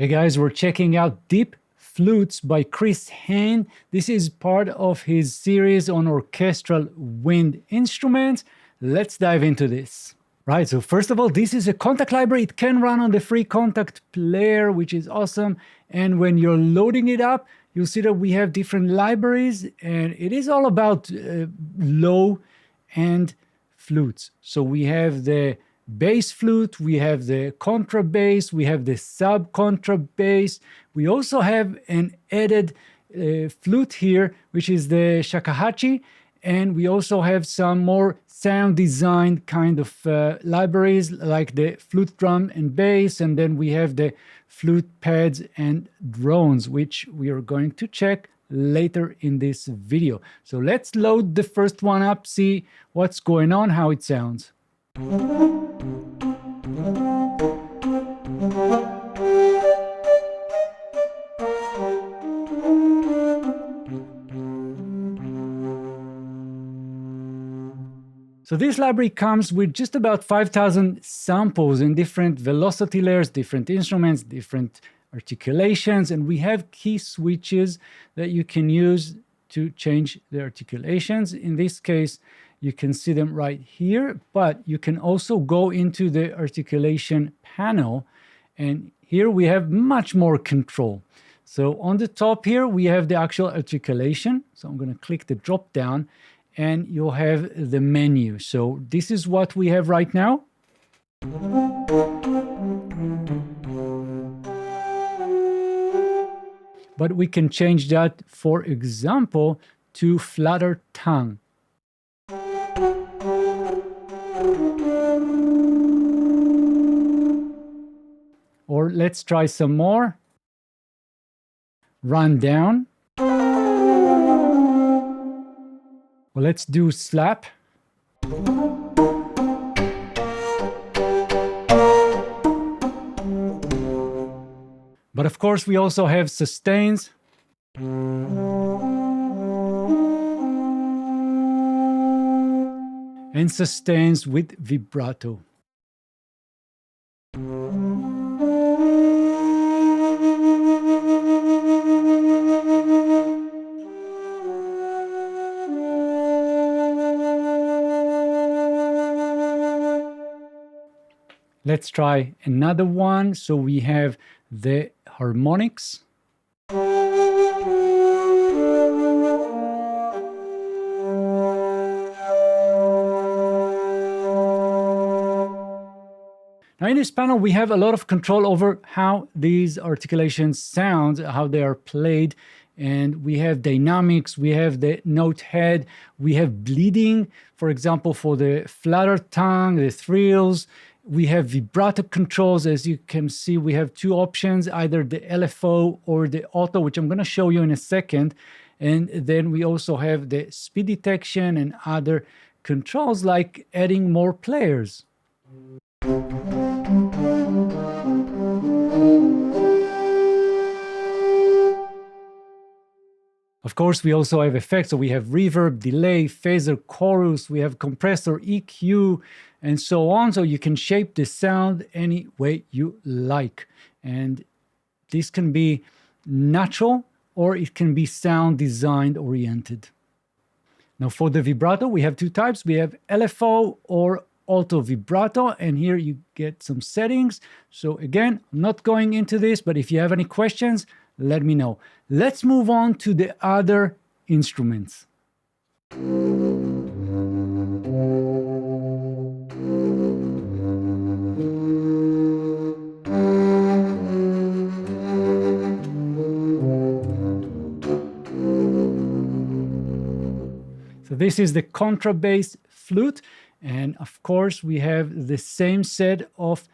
Hey guys, we're checking out Deep Flutes by Hein. This is part of his series on orchestral wind instruments. Let's dive into this. Right, so first of all, this is a Kontakt library. It can run on the free Kontakt player, which is awesome. And when you're loading it up, you'll see that we have different libraries, and it is all about low-end flutes. So we have the bass flute, we have the contra bass, we have the sub-contra bass. We also have an added flute here, which is the Shakuhachi, and we also have some more sound design kind of libraries like the flute drum and bass, and then we have the flute pads and drones, which we are going to check later in this video. So let's load the first one up, see what's going on, how it sounds. So this library comes with just about 5,000 samples in different velocity layers, different instruments, different articulations, and we have key switches that you can use to change the articulations. In this case, you can see them right here, but you can also go into the articulation panel, and here we have much more control. So on the top here, we have the actual articulation. So I'm going to click the drop down, and you'll have the menu. So this is what we have right now. But we can change that, for example, to flutter tongue. Or let's try some more. Run down. Well, let's do slap. But of course, we also have sustains. And sustains with vibrato. Let's try another one. So we have the harmonics. Now in this panel, we have a lot of control over how these articulations sound, how they are played. And we have dynamics, we have the note head, we have bleeding, for example, for the flutter tongue, the trills. We have vibrato controls. As you can see, we have two options, either the LFO or the auto, which I'm going to show you in a second. And then we also have the speed detection and other controls like adding more players. Of course, we also have effects. So we have reverb, delay, phaser, chorus, we have compressor, EQ, and so on. So you can shape the sound any way you like. And this can be natural or it can be sound design oriented. Now for the vibrato, we have two types. We have LFO or auto vibrato, and here you get some settings. So again, I'm not going into this, but if you have any questions, let me know. Let's move on to the other instruments. So this is the contrabass flute. And of course, we have the same set of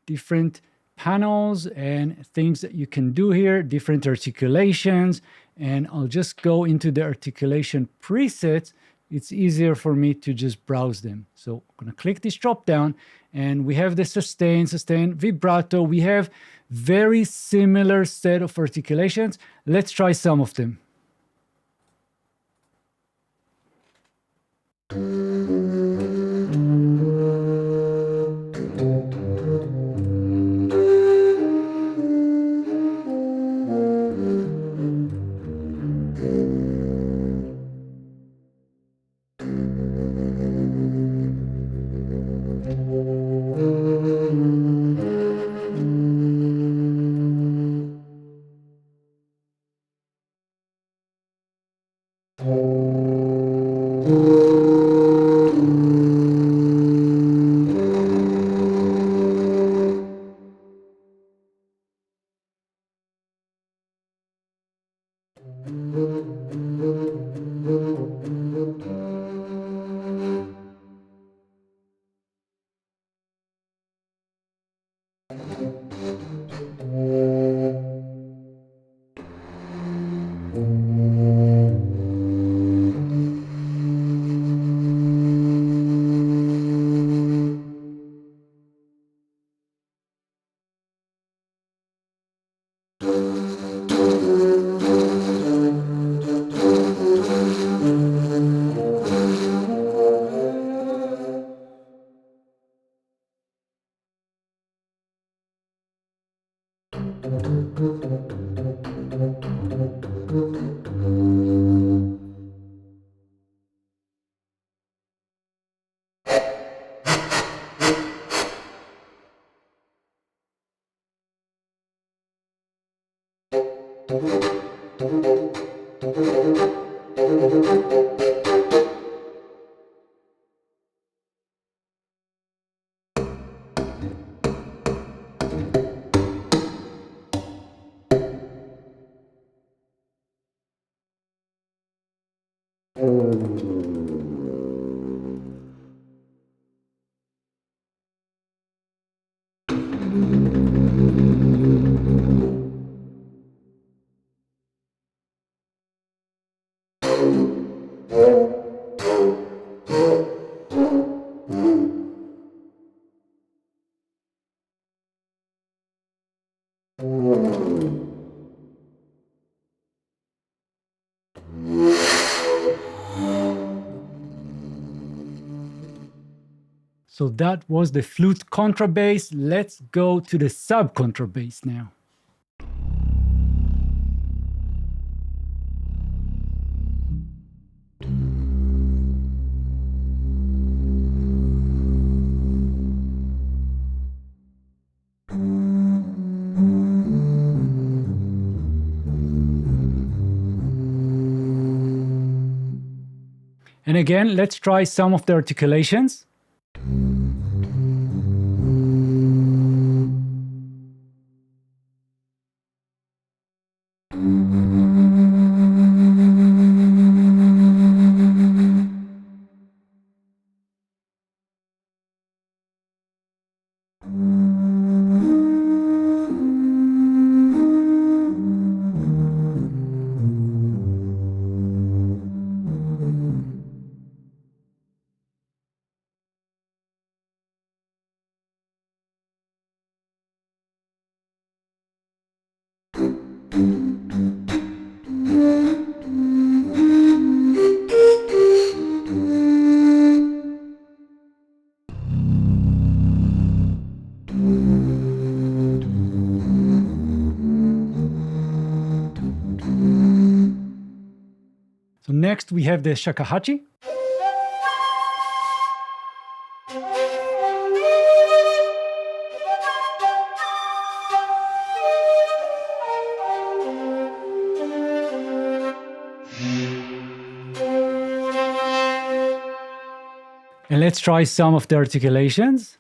different panels and things that you can do here, different articulations. And I'll just go into the articulation presets. It's easier for me to just browse them. So I'm going to click this drop down, and we have the sustain, vibrato. We have very similar set of articulations. Let's try some of them. So that was the flute contrabass. Let's go to the sub contrabass now. And again, let's try some of the articulations. So next we have the Shakuhachi. And let's try some of the articulations.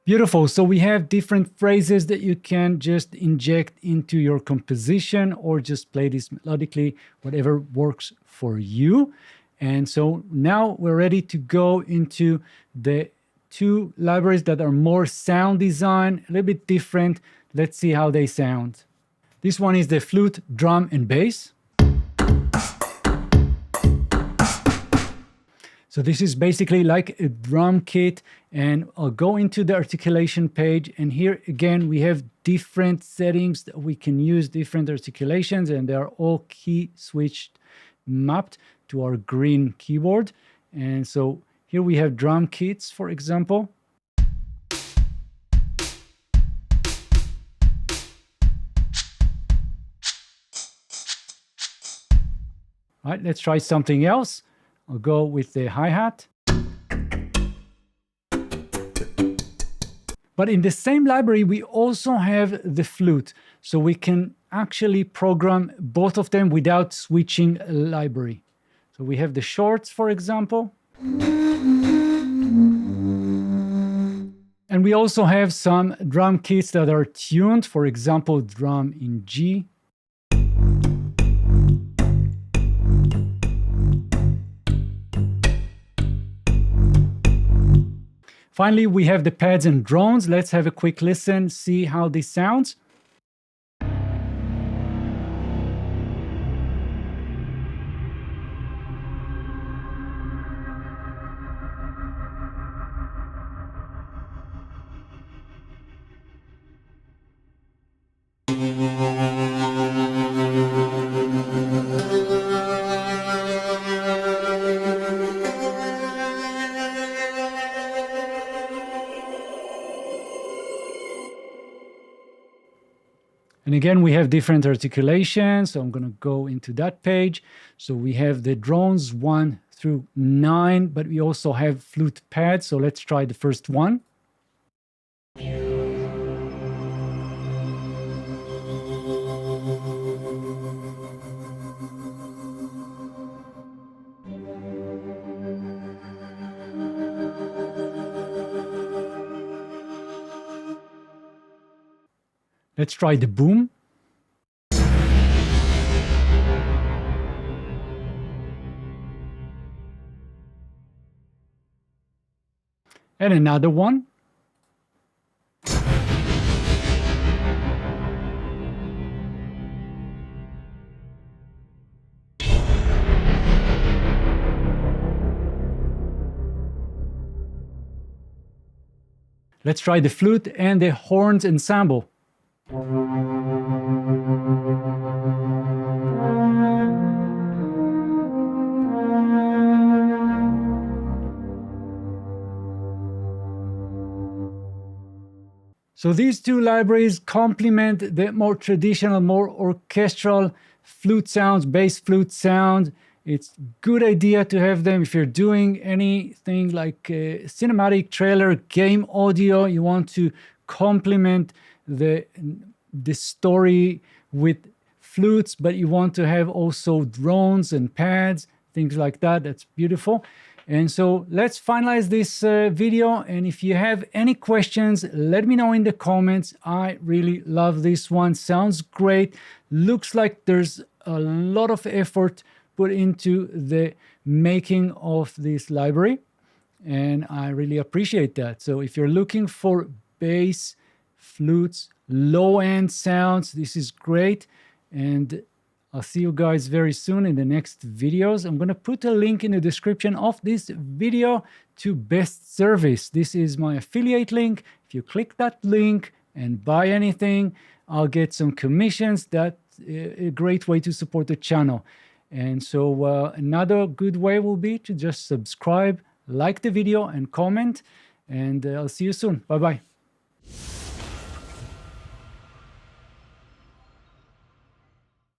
Beautiful. So we have different phrases that you can just inject into your composition or just play this melodically, whatever works for you. And so now we're ready to go into the two libraries that are more sound design, a little bit different. Let's see how they sound. This one is the flute, drum, and bass. So this is basically like a drum kit, and I'll go into the articulation page, and here again we have different settings that we can use, different articulations, and they are all key switched mapped to our green keyboard. And so here we have drum kits, for example. All right, let's try something else. I'll go with the hi-hat. But in the same library, we also have the flute. So we can actually program both of them without switching a library. So we have the shorts, for example. And we also have some drum kits that are tuned, for example, drum in G. Finally, we have the pads and drones. Let's have a quick listen, see how this sounds. And again, we have different articulations. So I'm going to go into that page. So we have the drones 1 through 9, but we also have flute pads. So let's try the first one. Let's try the boom. And another one. Let's try the flute and the horns ensemble. So these two libraries complement the more traditional, more orchestral flute sounds, bass flute sound. It's a good idea to have them if you're doing anything like cinematic trailer, game audio. You want to complement the story with flutes, but you want to have also drones and pads, things like that. That's beautiful. And so let's finalize this video. And if you have any questions, let me know in the comments. I really love this one. Sounds great. Looks like there's a lot of effort put into the making of this library. And I really appreciate that. So if you're looking for bass, flutes, low-end sounds, this is great. And I'll see you guys very soon in the next videos. I'm going to put a link in the description of this video to Best Service. This is my affiliate link. If you click that link and buy anything, I'll get some commissions. That's a great way to support the channel. And so another good way will be to just subscribe, like the video, and comment. And I'll see you soon. Bye-bye.